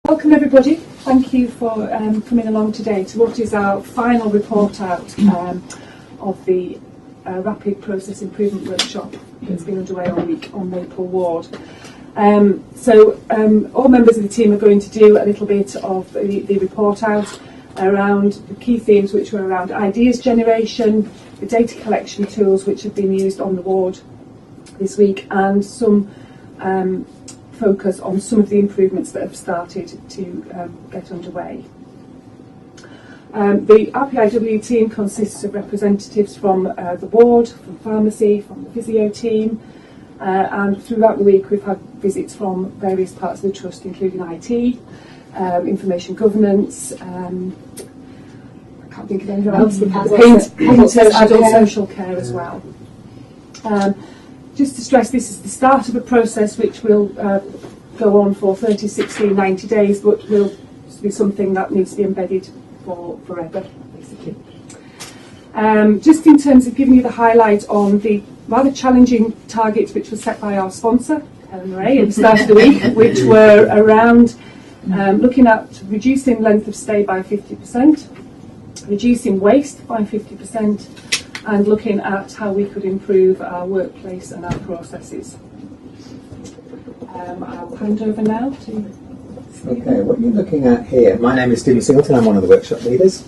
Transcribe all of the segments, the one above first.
Welcome everybody. Thank you for coming along today to what is our final report out of the Rapid Process Improvement Workshop that's been underway all week on Maple Ward. All members of the team are going to do a little bit of the report out around the key themes, which were around ideas generation, the data collection tools which have been used on the ward this week, and some focus on some of the improvements that have started to get underway. The RPIW team consists of representatives from the ward, from pharmacy, from the physio team, and throughout the week we've had visits from various parts of the trust, including IT, information governance, I can't think of anything else, adult social care as well. Just to stress, this is the start of a process which will go on for 30, 60, 90 days, but will be something that needs to be embedded for forever, basically. Just in terms of giving you the highlight on the rather challenging targets which were set by our sponsor, Helen Ray, at the start of the week, which were around looking at reducing length of stay by 50%, reducing waste by 50%, and looking at how we could improve our workplace and our processes. I'll hand over now to Stephen. Okay, what you're looking at here, my name is Stephen Singleton, I'm one of the workshop leaders,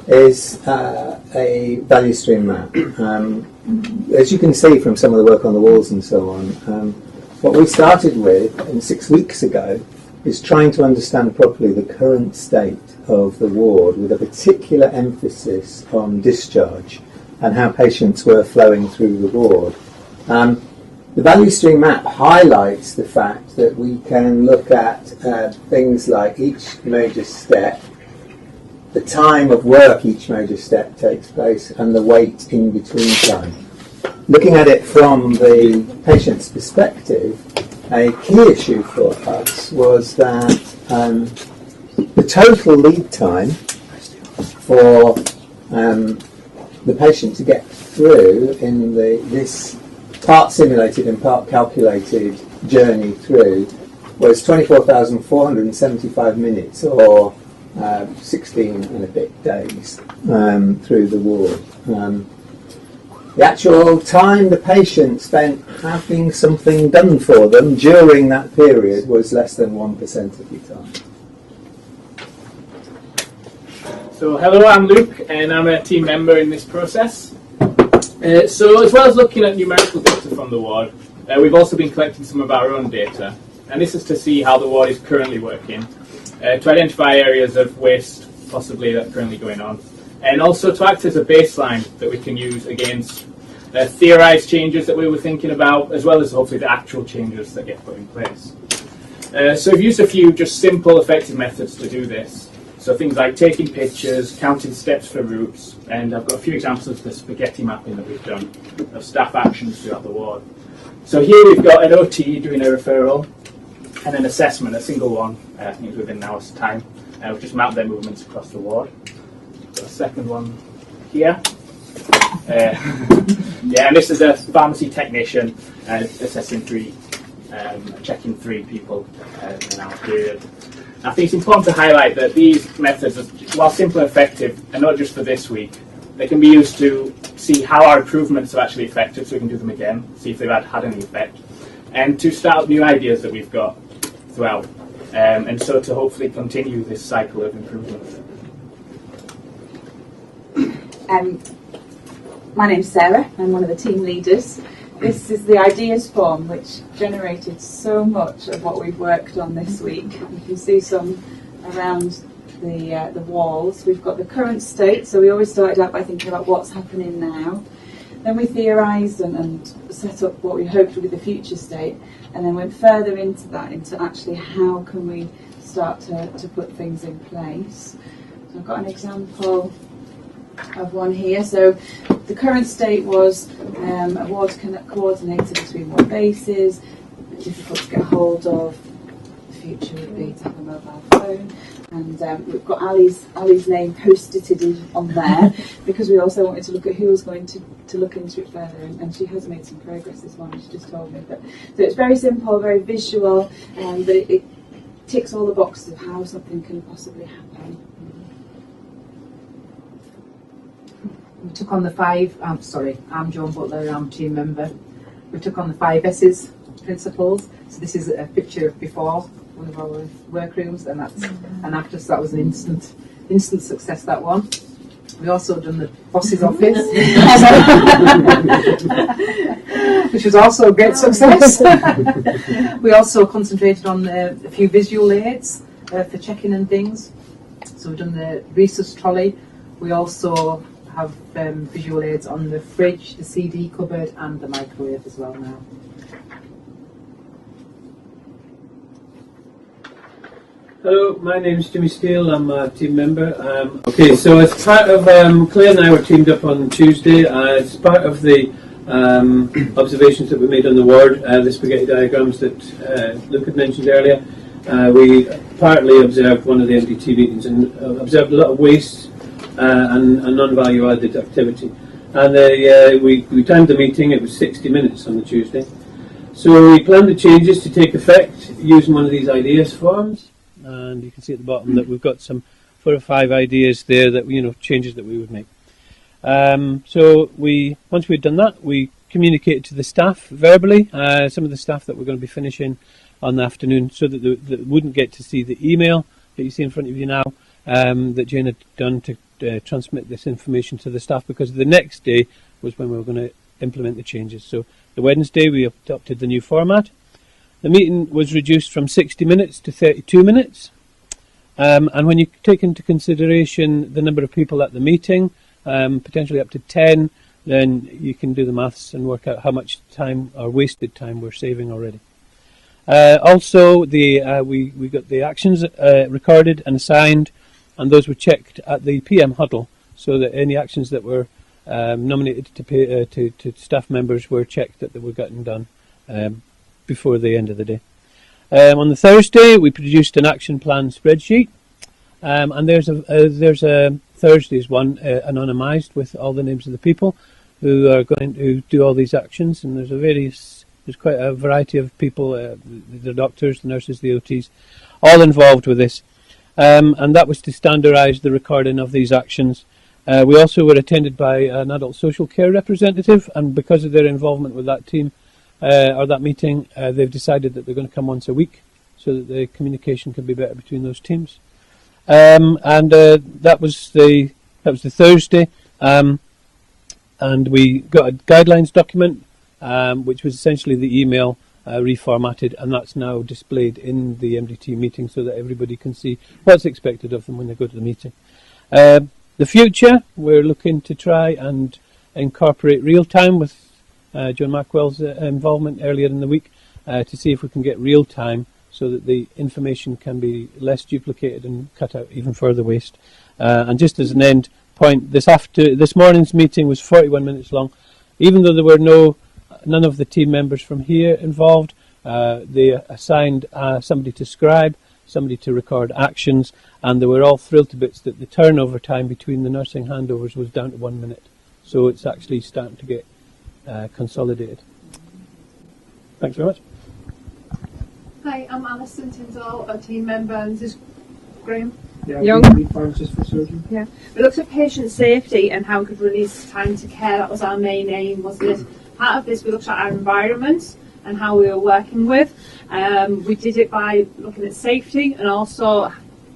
is a value stream map. As you can see from some of the work on the walls and so on, what we started with 6 weeks ago is trying to understand properly the current state of the ward, with a particular emphasis on discharge and how patients were flowing through the ward. The value stream map highlights the fact that we can look at things like each major step, the time of work each major step takes place, and the wait in between time. Looking at it from the patient's perspective, a key issue for us was that the total lead time for the patient to get through in this part simulated and part calculated journey through was 24,475 minutes, or 16 and a bit days through the ward. The actual time the patient spent having something done for them during that period was less than 1% of the time. So hello, I'm Luke and I'm a team member in this process. So as well as looking at numerical data from the ward, we've also been collecting some of our own data, and this is to see how the ward is currently working, to identify areas of waste possibly that are currently going on, and also to act as a baseline that we can use against theorised changes that we were thinking about, as well as hopefully the actual changes that get put in place. So we've used a few just simple, effective methods to do this. So things like taking pictures, counting steps for routes, and I've got a few examples of the spaghetti mapping that we've done of staff actions throughout the ward. So here we've got an OT doing a referral, and an assessment, a single one, I think it's within an hour's time. We've just mapped their movements across the ward. Got a second one here. And this is a pharmacy technician assessing checking three people in an hour period. I think it's important to highlight that these methods, while simple and effective, are not just for this week. They can be used to see how our improvements are actually effective, so we can do them again, see if they've had any effect, and to start new ideas that we've got throughout, and so to hopefully continue this cycle of improvement. My name's Sarah, I'm one of the team leaders. This is the ideas form which generated so much of what we've worked on this week. You can see some around the walls. We've got the current state, so we always started out by thinking about what's happening now. Then we theorised and set up what we hoped would be the future state, and then went further into that, into actually how can we start to put things in place. So I've got an example of one here. So the current state was a ward coordinator between ward bases, difficult to get hold of. The future would be to have a mobile phone, and we've got Ali's name post-ited on there because we also wanted to look at who was going to look into it further, and she has made some progress this morning, she just told me. But so it's very simple, very visual, but it ticks all the boxes of how something can possibly happen. We took on the I'm Joan Butler, I'm team member. We took on the 5 S's principles. So this is a picture of before one of our workrooms, and that's and after. So that was an instant success, that one. We also done the boss's office, which was also a great success. We also concentrated on a few visual aids for checking and things. So we've done the resus trolley. We also have visual aids on the fridge, the CD cupboard, and the microwave as well now. Hello, my name is Jimmy Steele. I'm a team member. Okay, so as part of Claire and I were teamed up on Tuesday. As part of the observations that we made on the ward, the spaghetti diagrams that Luke had mentioned earlier, we partly observed one of the MDT meetings and observed a lot of waste and non-value added activity. And we timed the meeting. It was 60 minutes on the Tuesday. So we planned the changes to take effect using one of these ideas forms. And you can see at the bottom that we've got some 4 or 5 ideas there that changes that we would make. So once we'd done that, we communicated to the staff verbally, some of the staff that we're going to be finishing on the afternoon, so that they wouldn't get to see the email that you see in front of you now that Jane had done to transmit this information to the staff, because the next day was when we were going to implement the changes. So the Wednesday we adopted the new format. The meeting was reduced from 60 minutes to 32 minutes. And when you take into consideration the number of people at the meeting, potentially up to 10, then you can do the maths and work out how much time or wasted time we're saving already. Also, we got the actions recorded and assigned, and those were checked at the PM huddle, so that any actions that were nominated to staff members were checked that they were getting done before the end of the day. On the Thursday, we produced an action plan spreadsheet, and there's a Thursday's one anonymised with all the names of the people who are going to do all these actions, and there's quite a variety of people, the doctors, the nurses, the OTs, all involved with this, and that was to standardise the recording of these actions. We also were attended by an adult social care representative, and because of their involvement with that team, or that meeting, they've decided that they're going to come once a week so that the communication can be better between those teams. That was the Thursday, and we got a guidelines document, which was essentially the email reformatted, and that's now displayed in the MDT meeting so that everybody can see what's expected of them when they go to the meeting. The future, we're looking to try and incorporate real time with John Mackwell's involvement earlier in the week, to see if we can get real time so that the information can be less duplicated and cut out even further waste. And just as an end point, this morning's meeting was 41 minutes long. Even though there were none of the team members from here involved, they assigned somebody to scribe, somebody to record actions, and they were all thrilled to bits that the turnover time between the nursing handovers was down to 1 minute. So it's actually starting to get consolidated. Thanks very much. Hi, I'm Alison Tyndall, a team member, and this is Graham Young. Yeah. We looked at patient safety and how we could release time to care. That was our main aim, wasn't it? Part of this, we looked at our environment and how we were working with. We did it by looking at safety and also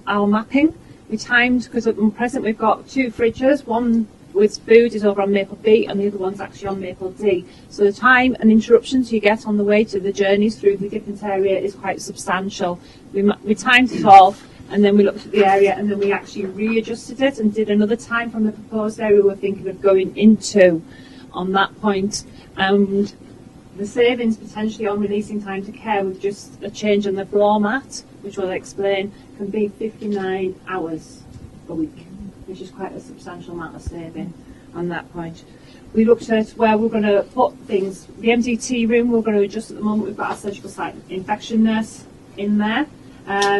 our mapping. We timed, because at present we've got 2 fridges, one with food is over on Maple B and the other one's actually on Maple D. So the time and interruptions you get on the way to the journeys through the different area is quite substantial. We timed it all, and then we looked at the area, and then we actually readjusted it and did another time from the proposed area we were thinking of going into on that point. And the savings potentially on releasing time to care with just a change on the floor mat, which we'll explain, can be 59 hours a week, which is quite a substantial amount of saving on that point. We looked at where we're going to put things. The MDT room we're going to adjust at the moment. We've got our surgical site infection nurse in there.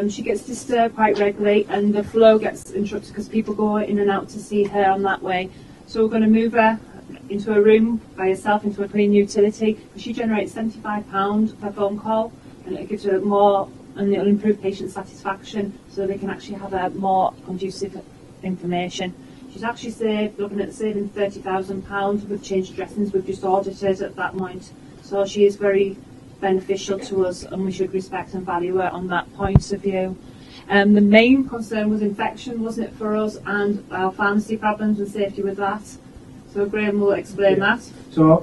She gets disturbed quite regularly, and the flow gets interrupted because people go in and out to see her on that way. So we're going to move her into a room by herself, into a clean utility, because she generates £75 per phone call, and it gives her more and it'll improve patient satisfaction so they can actually have a more conducive information. She's actually saved, looking at saving £30,000. We've changed dressings, we've just audited at that point. So she is very beneficial to us, and we should respect and value her on that point of view. The main concern was infection, wasn't it, for us, and our pharmacy problems and safety with that. So Graham will explain that. So,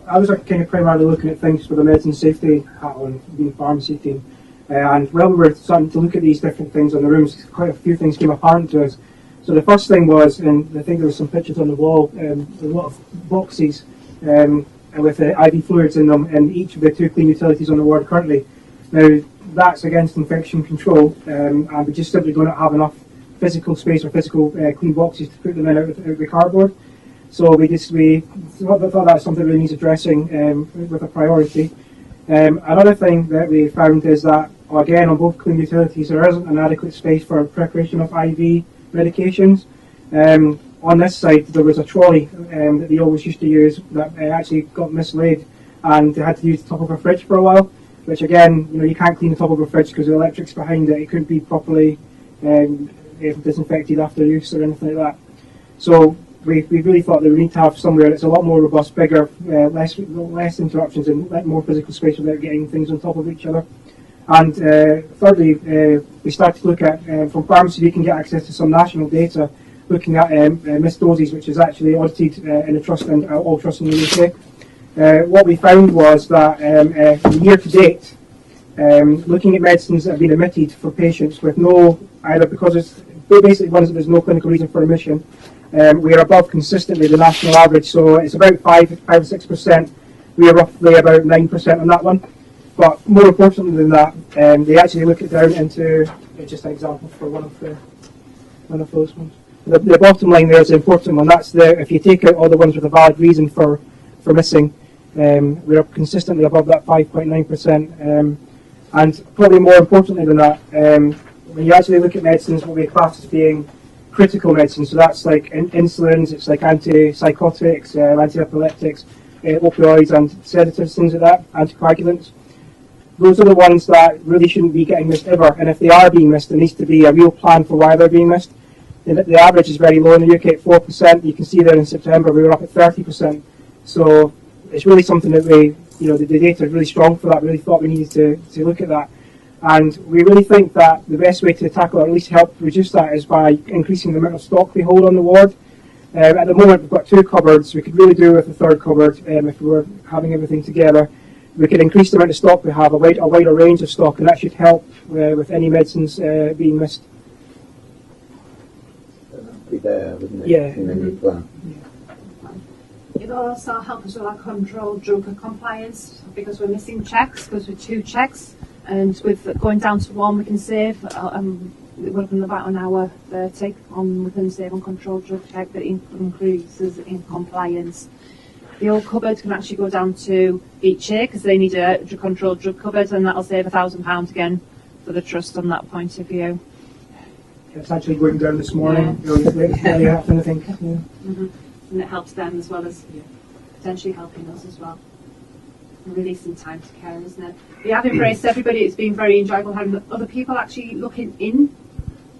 I was kind of primarily looking at things for the medicine safety hat on, being pharmacy team. And while we were starting to look at these different things on the rooms, quite a few things came apparent to us. So the first thing was, and I think there were some pictures on the wall, a lot of boxes with IV fluids in them in each of the 2 clean utilities on the ward currently. Now, that's against infection control, and we just simply don't have enough physical space or physical clean boxes to put them in out of the cardboard. So we thought that was something that really needs addressing with a priority. Another thing that we found is that, again, on both clean utilities, there isn't an adequate space for preparation of IV medications. On this side, there was a trolley that they always used to use that actually got mislaid, and they had to use the top of a fridge for a while, which again, you can't clean the top of a fridge because the electric's behind it. It couldn't be properly disinfected after use or anything like that. So we really thought that we need to have somewhere that's a lot more robust, bigger, less interruptions and more physical space without getting things on top of each other. And thirdly, we started to look at, from pharmacy we can get access to some national data looking at missed doses, which is actually audited in the trust and all trusts in the UK. What we found was that year to date, looking at medicines that have been omitted for patients with no, either because it's basically ones that there's no clinical reason for omission, we are above consistently the national average, so it's about 5 or 6%. We are roughly about 9% on that one. But more importantly than that, they actually look it down into just an example for one of those ones. The bottom line there is the important one. That's if you take out all the ones with a valid reason for missing, we're consistently above that 5.9%. And probably more importantly than that, when you actually look at medicines, what we class as being critical medicines, so that's like insulins, it's like antipsychotics, anti-epileptics, opioids and sedatives, things like that, anticoagulants. Those are the ones that really shouldn't be getting missed ever, and if they are being missed, there needs to be a real plan for why they're being missed. The average is very low in the UK at 4%. You can see there in September we were up at 30%. So it's really something that the data is really strong for that. We really thought we needed to look at that. And we really think that the best way to tackle it, or at least help reduce that, is by increasing the amount of stock we hold on the ward. At the moment we've got 2 cupboards. We could really do with a 3rd cupboard if we were having everything together. We could increase the amount of stock we have, a wider range of stock, and that should help with any medicines being missed. Be there, wouldn't it? Yeah. In the new plan. It'll also help us with our controlled drug compliance, because we're missing checks, because we're 2 checks, and with going down to 1 we can save we're looking about an hour 30 we can save on controlled drug check that increases in compliance. The old cupboard can actually go down to each year because they need a controlled drug cupboard, and that'll save £1,000 again for the trust on that point of view. It's actually going down this morning. I think. Yeah. Mm-hmm. And it helps them as well as potentially helping us as well. Releasing time to care, isn't it? We have embraced everybody. It's been very enjoyable having other people actually looking in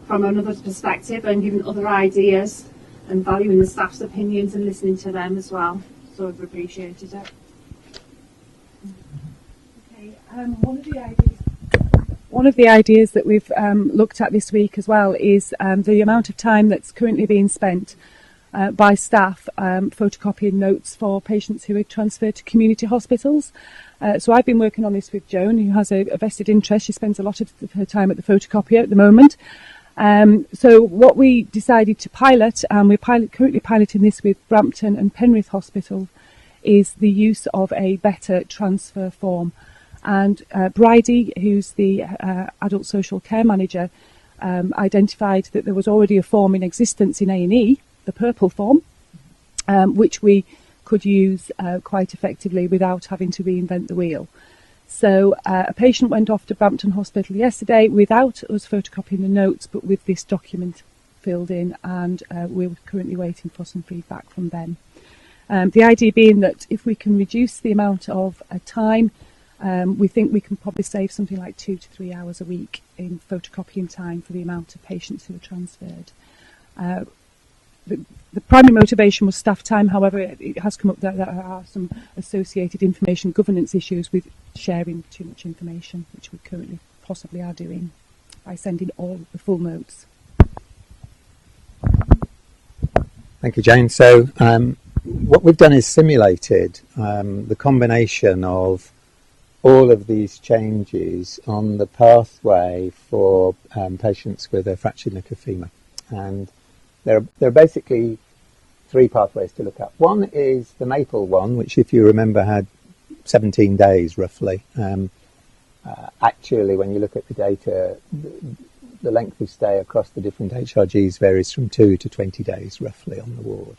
from another perspective and giving other ideas and valuing the staff's opinions and listening to them as well. So we've appreciated it. Okay, one of the ideas that we've looked at this week as well is the amount of time that's currently being spent by staff photocopying notes for patients who are transferred to community hospitals. So I've been working on this with Joan, who has a vested interest. She spends a lot of her time at the photocopier at the moment. So what we decided to pilot, and we're currently piloting this with Brampton and Penrith Hospital, is the use of a better transfer form. And Bridie, who's the adult social care manager, identified that there was already a form in existence in A&E, the purple form, which we could use quite effectively without having to reinvent the wheel. So a patient went off to Brampton Hospital yesterday without us photocopying the notes, but with this document filled in, and we're currently waiting for some feedback from them. The idea being that if we can reduce the amount of time We think we can probably save something like 2 to 3 hours a week in photocopying time for the amount of patients who are transferred. The primary motivation was staff time. However, it has come up that there are some associated information governance issues with sharing too much information, which we currently possibly are doing by sending all the full notes. Thank you, Jane. So what we've done is simulated the combination of all of these changes on the pathway for patients with a fractured neck of femur. And there are basically 3 pathways to look at. One is the MAPLE one, which, if you remember, had 17 days roughly. Actually, when you look at the data, the length of stay across the different HRGs varies from 2 to 20 days roughly on the ward.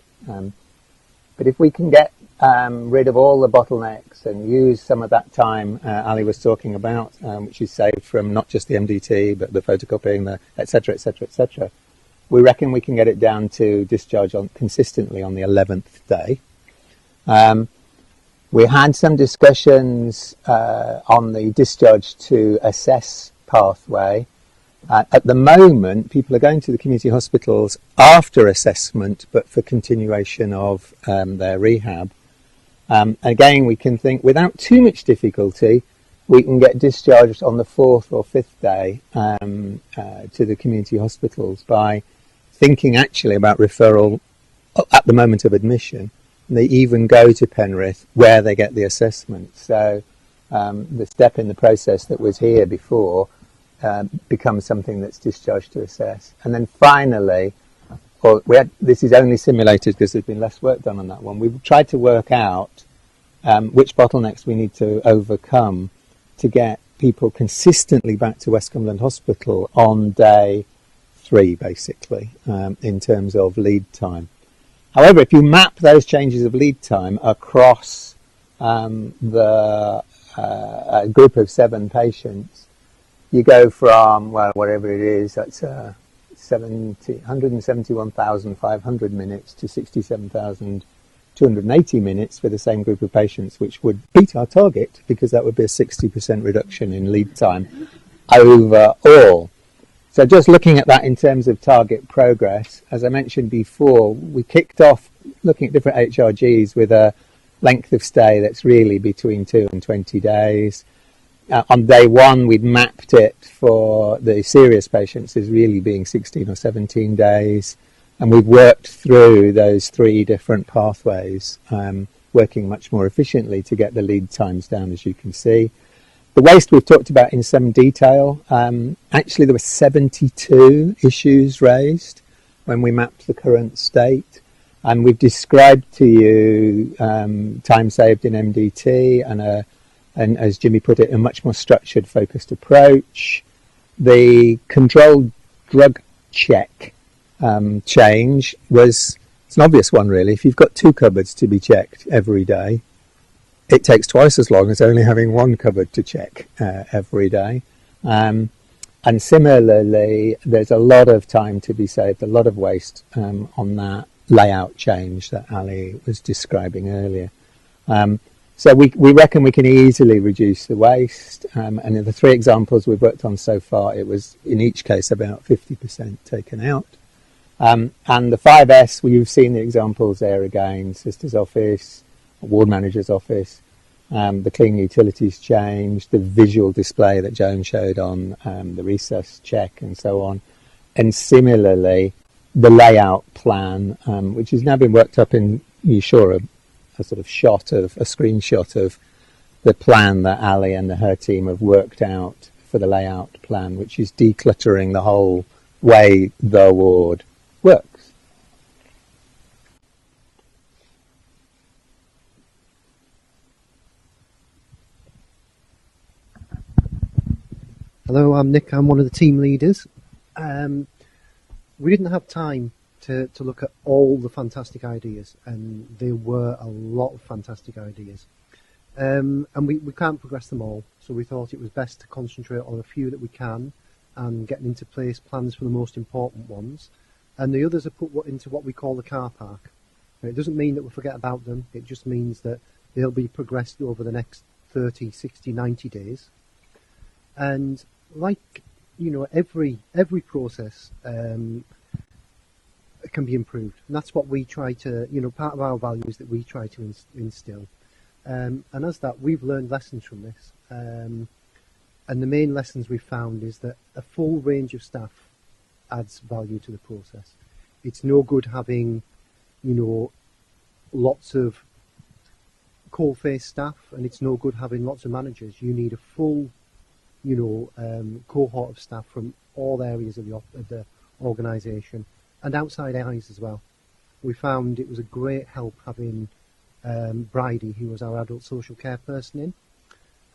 But if we can get rid of all the bottlenecks and use some of that time Ali was talking about, which is saved from not just the MDT, but the photocopying, the et cetera, et cetera, et cetera, we reckon we can get it down to discharge consistently on the 11th day. We had some discussions on the discharge to assess pathway. At the moment, people are going to the community hospitals after assessment, but for continuation of their rehab. Again, we can think without too much difficulty, we can get discharged on the 4th or 5th day to the community hospitals by thinking actually about referral at the moment of admission. And they even go to Penrith where they get the assessment. So the step in the process that was here before becomes something that's discharged to assess. And then finally, this is only simulated because there's been less work done on that one. We've tried to work out which bottlenecks we need to overcome to get people consistently back to West Cumberland Hospital on day 3, basically, in terms of lead time. However, if you map those changes of lead time across the group of 7 patients, you go from, well, whatever it is, that's 171,500 minutes to 67,280 minutes for the same group of patients, which would beat our target because that would be a 60% reduction in lead time overall. So just looking at that in terms of target progress, as I mentioned before, we kicked off looking at different HRGs with a length of stay that's really between 2 and 20 days. On day 1, we'd mapped it for the serious patients as really being 16 or 17 days. And we've worked through those 3 different pathways, working much more efficiently to get the lead times down, as you can see. The waste we've talked about in some detail. Actually, there were 72 issues raised when we mapped the current state. And we've described to you time saved in MDT and as Jimmy put it, a much more structured, focused approach. The controlled drug check change it's an obvious one, really. If you've got 2 cupboards to be checked every day, it takes twice as long as only having 1 cupboard to check every day. And similarly, there's a lot of time to be saved, a lot of waste on that layout change that Ali was describing earlier. So we reckon we can easily reduce the waste. And in the 3 examples we've worked on so far, it was in each case about 50% taken out. And the 5S, you've seen the examples there again, sister's office, ward manager's office, the clean utilities change, the visual display that Joan showed on the recess check and so on. And similarly, the layout plan, which has now been worked up in, you saw a sort of screenshot of the plan that Ali and her team have worked out for the layout plan, which is decluttering the whole way the ward works. Hello, I'm Nick. I'm one of the team leaders. We didn't have time to look at all the fantastic ideas, and there were a lot of fantastic ideas. And we can't progress them all, so we thought it was best to concentrate on a few that we can and getting into place plans for the most important ones. And the others are put into what we call the car park. Now, it doesn't mean that we forget about them, it just means that they'll be progressed over the next 30, 60, 90 days. And like, every process can be improved. And that's what we try to, part of our values that we try to instill. And as that, we've learned lessons from this. And the main lessons we've found is that a full range of staff adds value to the process. It's no good having, lots of coal-face staff, and it's no good having lots of managers. You need a full, cohort of staff from all areas of the organisation and outside eyes as well. We found it was a great help having Bridie, who was our adult social care person,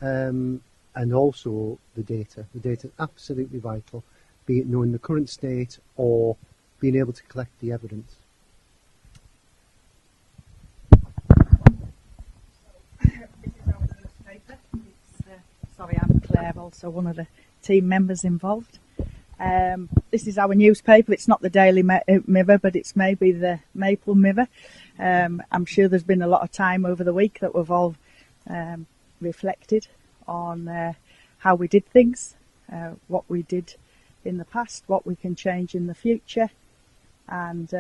in, and also the data. The data is absolutely vital, be it knowing the current state or being able to collect the evidence. Sorry, I'm Claire, also one of the team members involved. This is our newspaper. It's not the Daily Mirror, but it's maybe the Maple Mirror. I'm sure there's been a lot of time over the week that we've all reflected on how we did things, what we did in the past, what we can change in the future, and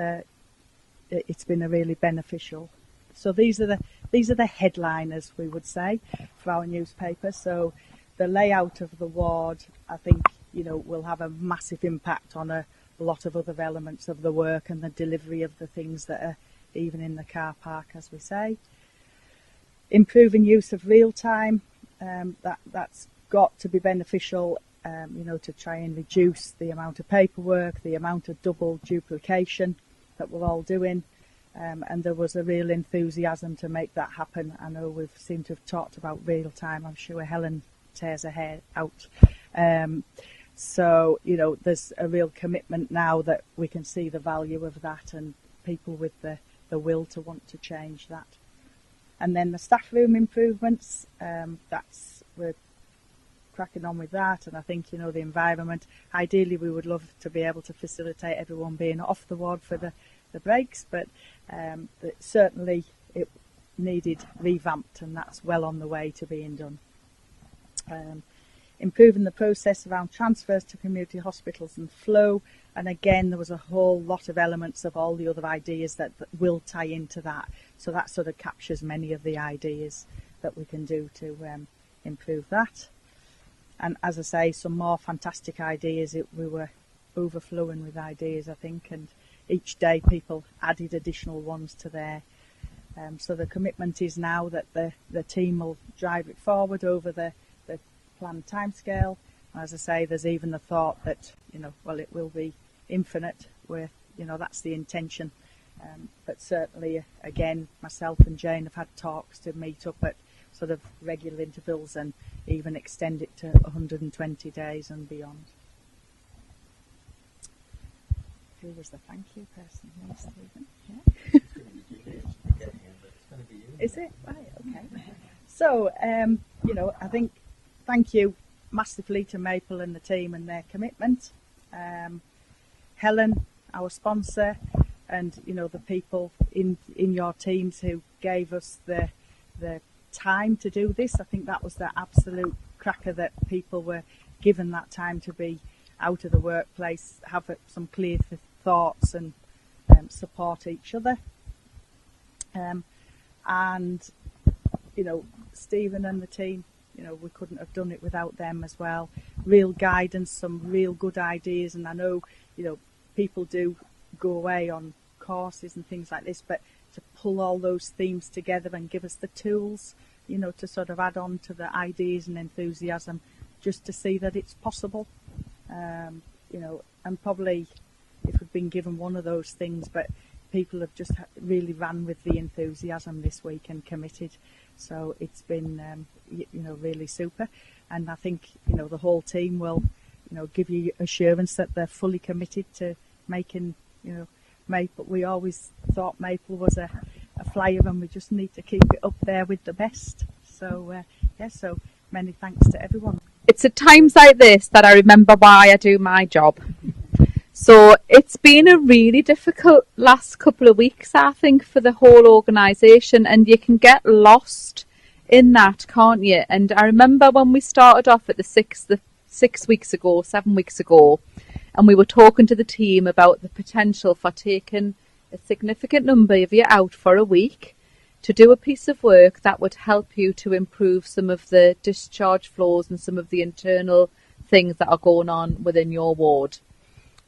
it's been a really beneficial. So these are the headliners, we would say, for our newspaper. So the layout of the ward, I think, will have a massive impact on a lot of other elements of the work and the delivery of the things that are even in the car park, as we say. Improving use of real time, that's got to be beneficial, to try and reduce the amount of paperwork, the amount of double duplication that we're all doing. And there was a real enthusiasm to make that happen. I know we've seemed to have talked about real time. I'm sure Helen tears her hair out. So, there's a real commitment now that we can see the value of that and people with the will to want to change that. And then the staff room improvements, we're cracking on with that. And I think, the environment, ideally we would love to be able to facilitate everyone being off the ward for the breaks, but certainly it needed revamped, and that's well on the way to being done. Improving the process around transfers to community hospitals and flow, and again there was a whole lot of elements of all the other ideas that will tie into that, so that sort of captures many of the ideas that we can do to improve that. And as I say, some more fantastic ideas. We were overflowing with ideas, I think, and each day people added additional ones to there. So the commitment is now that the team will drive it forward over the planned timescale. As I say, there's even the thought that, it will be infinite, where, that's the intention. But certainly, again, myself and Jane have had talks to meet up at sort of regular intervals and even extend it to 120 days and beyond. Who was the thank you person here, Stephen? Yeah. Is it? Right, okay. So, I think thank you massively to Maple and the team and their commitment. Helen, our sponsor, and, the people in your teams who gave us the time to do this. I think that was the absolute cracker, that people were given that time to be out of the workplace, have some clear thoughts and support each other. And, Stephen and the team, we couldn't have done it without them as well. Real guidance, some real good ideas, and I know, people do go away on courses and things like this, but to pull all those themes together and give us the tools, to sort of add on to the ideas and enthusiasm, just to see that it's possible. And probably if we've been given one of those things, but people have just really ran with the enthusiasm this week and committed. So it's been, really super. And I think, the whole team will, give you assurance that they're fully committed to making, Maple. We always thought Maple was a flyer, and we just need to keep it up there with the best. So, so many thanks to everyone. It's at times like this that I remember why I do my job. So it's been a really difficult last couple of weeks, I think, for the whole organisation, and you can get lost in that, can't you? And I remember when we started off at the 6 weeks ago, 7 weeks ago, and we were talking to the team about the potential for taking a significant number of you out for a week to do a piece of work that would help you to improve some of the discharge flows and some of the internal things that are going on within your ward.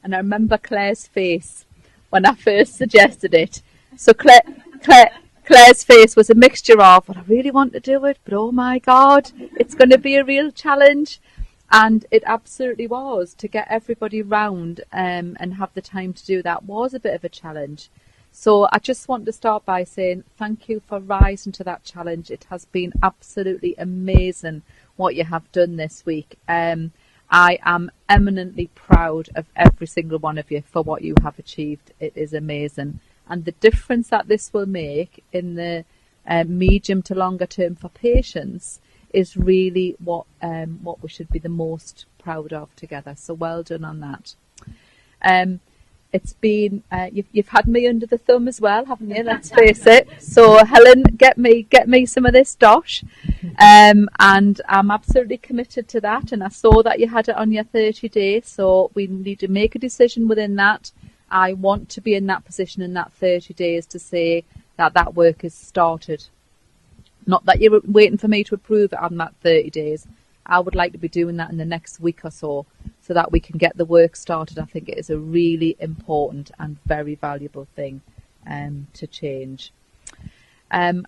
And I remember Claire's face when I first suggested it. So Claire's face was a mixture of, well, I really want to do it, but oh my God, it's going to be a real challenge. And it absolutely was. To get everybody round and have the time to do that was a bit of a challenge. So I just want to start by saying thank you for rising to that challenge. It has been absolutely amazing what you have done this week. I am eminently proud of every single one of you for what you have achieved. It is amazing. And the difference that this will make in the medium to longer term for patients is really what we should be the most proud of together. So well done on that. It's been you've had me under the thumb as well, haven't you? Let's face it. So Helen, get me some of this dosh, and I'm absolutely committed to that. And I saw that you had it on your 30 days, so we need to make a decision within that. I want to be in that position in that 30 days to say that work is started. Not that you're waiting for me to approve it on that 30 days. I would like to be doing that in the next week or so that we can get the work started. I think it is a really important and very valuable thing to change. And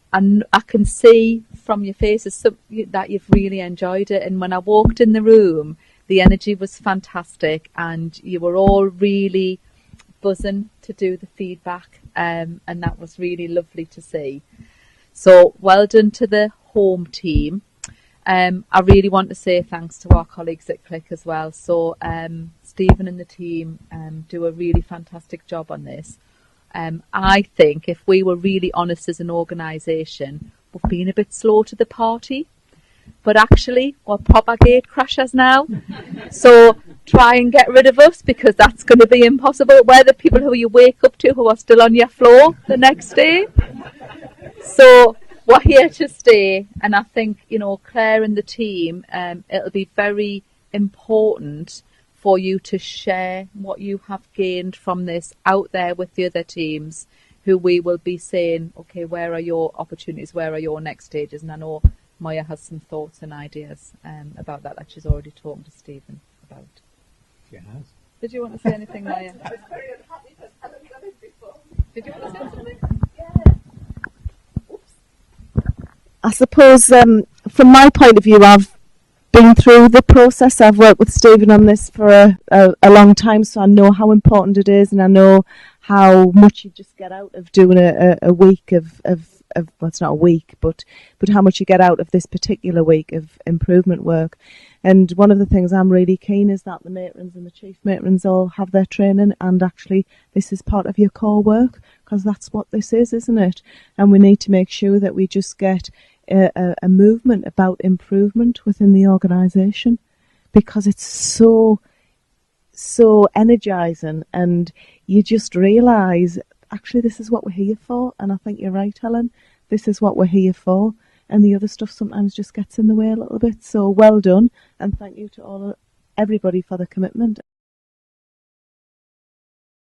I can see from your faces that you've really enjoyed it. And when I walked in the room, the energy was fantastic and you were all really buzzing to do the feedback. And that was really lovely to see. So well done to the home team. I really want to say thanks to our colleagues at CLIC as well. So Stephen and the team do a really fantastic job on this. I think if we were really honest as an organisation, we've been a bit slow to the party. But actually, we're proper gate crashers now. So try and get rid of us because that's going to be impossible. We're the people who you wake up to who are still on your floor the next day. So we're here to stay, and I think, Claire and the team, it'll be very important for you to share what you have gained from this out there with the other teams who we will be saying, okay, where are your opportunities, where are your next stages? And I know Maya has some thoughts and ideas about that she's already talked to Stephen about. She has. Did you want to say anything, Maya? I was very unhappy because I haven't done it before. Did you want to say something? I suppose from my point of view, I've been through the process. I've worked with Stephen on this for a long time, so I know how important it is, and I know how much you just get out of doing a week of well, it's not a week, but how much you get out of this particular week of improvement work. And one of the things I'm really keen is that the matrons and the chief matrons all have their training, and actually this is part of your core work, because that's what this is, isn't it? And we need to make sure that we just get a movement about improvement within the organisation, because it's so energising, and you just realise actually this is what we're here for. And I think you're right, Helen, this is what we're here for, and the other stuff sometimes just gets in the way a little bit. So well done, and thank you to everybody for the commitment.